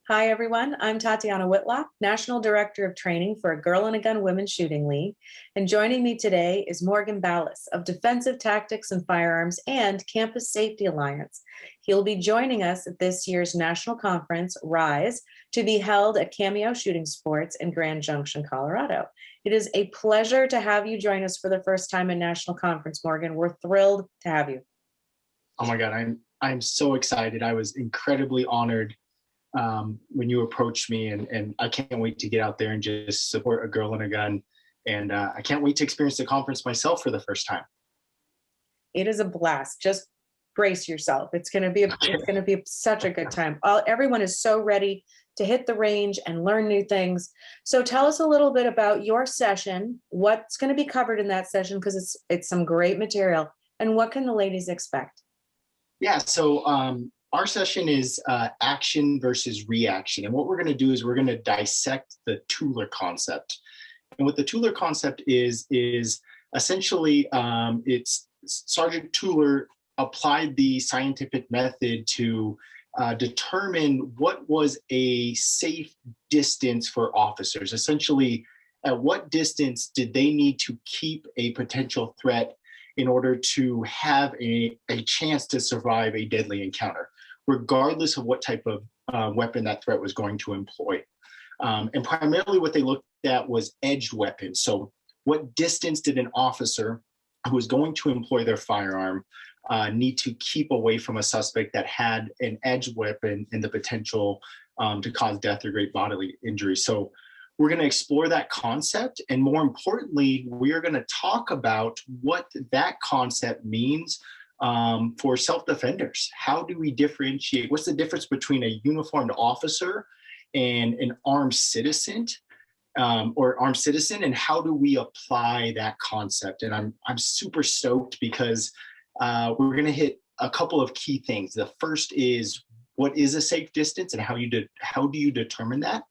Hi, everyone. I'm Tatiana Whitlock, National Director of Training for a Girl and a Gun Women's Shooting League. And joining me today is Morgan Ballis of Defensive Tactics and Firearms and Campus Safety Alliance. He'll be joining us at this year's national conference, RISE, to be held at Cameo Shooting Sports in Grand Junction, Colorado. It is a pleasure to have you join us for the first time in national conference, Morgan. We're thrilled to have you. Oh my God, I'm so excited. I was incredibly honored when you approached me, and I can't wait to get out there and just support a girl and a gun. And I can't wait to experience the conference myself for the first time. It is a blast. Just brace yourself. It's going to be such a good time. Everyone is so ready to hit the range and learn new things. So tell us a little bit about your session, what's going to be covered in that session, because it's some great material, and what can the ladies expect? Yeah, so our session is action versus reaction. And what we're going to do is we're going to dissect the Tooler concept. And what the Tooler concept is essentially it's Sergeant Tooler applied the scientific method to determine what was a safe distance for officers. Essentially, at what distance did they need to keep a potential threat in order to have a chance to survive a deadly encounter, regardless of what type of weapon that threat was going to employ. And primarily what they looked at was edged weapons. So what distance did an officer who was going to employ their firearm need to keep away from a suspect that had an edged weapon and the potential to cause death or great bodily injury. So we're going to explore that concept. And more importantly, we are going to talk about what that concept means for self-defenders. How do we differentiate? What's the difference between a uniformed officer and an armed citizen, and how do we apply that concept? And I'm super stoked because we're going to hit a couple of key things. The first is, what is a safe distance and how do you determine that?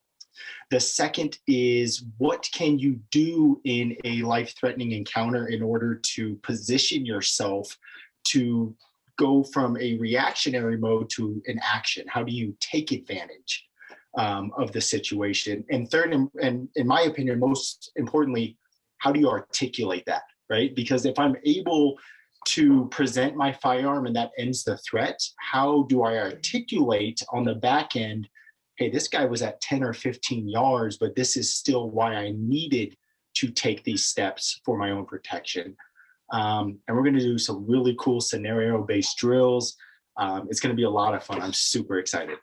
The second is, what can you do in a life-threatening encounter in order to position yourself to go from a reactionary mode to an action? How do you take advantage of the situation? And third, and in my opinion, most importantly, how do you articulate that, right? Because if I'm able to present my firearm and that ends the threat, how do I articulate on the back end, hey, this guy was at 10 or 15 yards, but this is still why I needed to take these steps for my own protection. And we're going to do some really cool scenario-based drills. It's going to be a lot of fun. I'm super excited.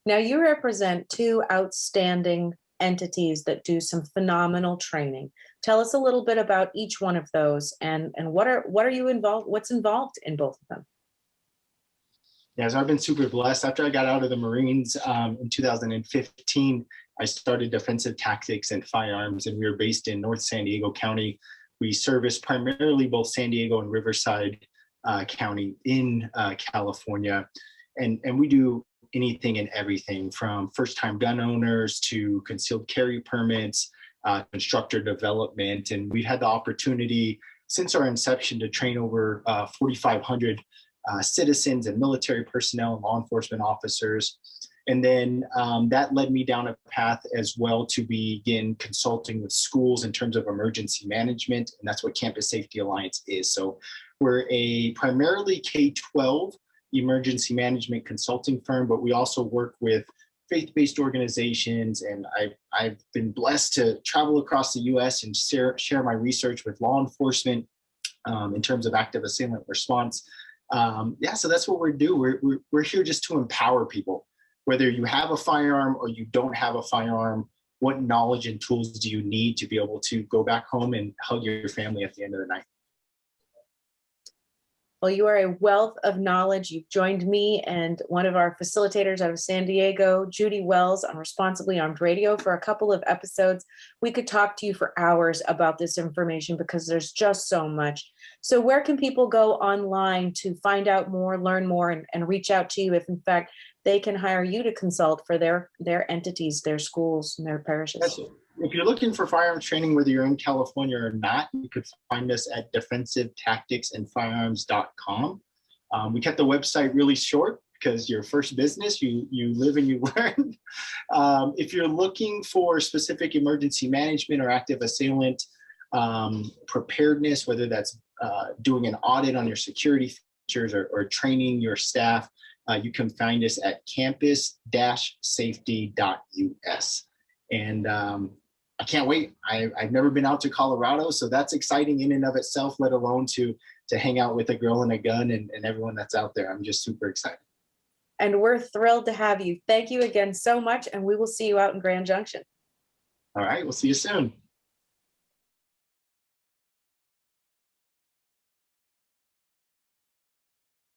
Now, you represent two outstanding entities that do some phenomenal training. Tell us a little bit about each one of those, and what's involved in both of them? Yeah, so I've been super blessed. After I got out of the Marines in 2015, I started Defensive Tactics and Firearms, and we were based in North San Diego County. We service primarily both San Diego and Riverside County in California. And we do anything and everything from first-time gun owners to concealed carry permits, instructor development. And we've had the opportunity since our inception to train over 4,500 citizens and military personnel and law enforcement officers. And then that led me down a path as well to begin consulting with schools in terms of emergency management. And that's what Campus Safety Alliance is. So we're a primarily K-12 emergency management consulting firm, but we also work with faith-based organizations. And I've been blessed to travel across the US and share my research with law enforcement in terms of active assailant response. So that's what we do. We're here just to empower people. Whether you have a firearm or you don't have a firearm, what knowledge and tools do you need to be able to go back home and hug your family at the end of the night? Well, you are a wealth of knowledge. You've joined me and one of our facilitators out of San Diego, Judy Wells, on Responsibly Armed Radio for a couple of episodes. We could talk to you for hours about this information because there's just so much. So where can people go online to find out more, learn more, and reach out to you if, in fact, they can hire you to consult for their entities, their schools, and their parishes? Yes. If you're looking for firearms training, whether you're in California or not, you could find us at defensivetacticsandfirearms.com. We kept the website really short. because your first business, you live and you learn. If you're looking for specific emergency management or active assailant preparedness, whether that's doing an audit on your security features or training your staff, you can find us at campus-safety.us. And I can't wait. I've never been out to Colorado, so that's exciting in and of itself, let alone to hang out with a girl and a gun and everyone that's out there. I'm just super excited. And we're thrilled to have you. Thank you again so much, and we will see you out in Grand Junction. All right, we'll see you soon.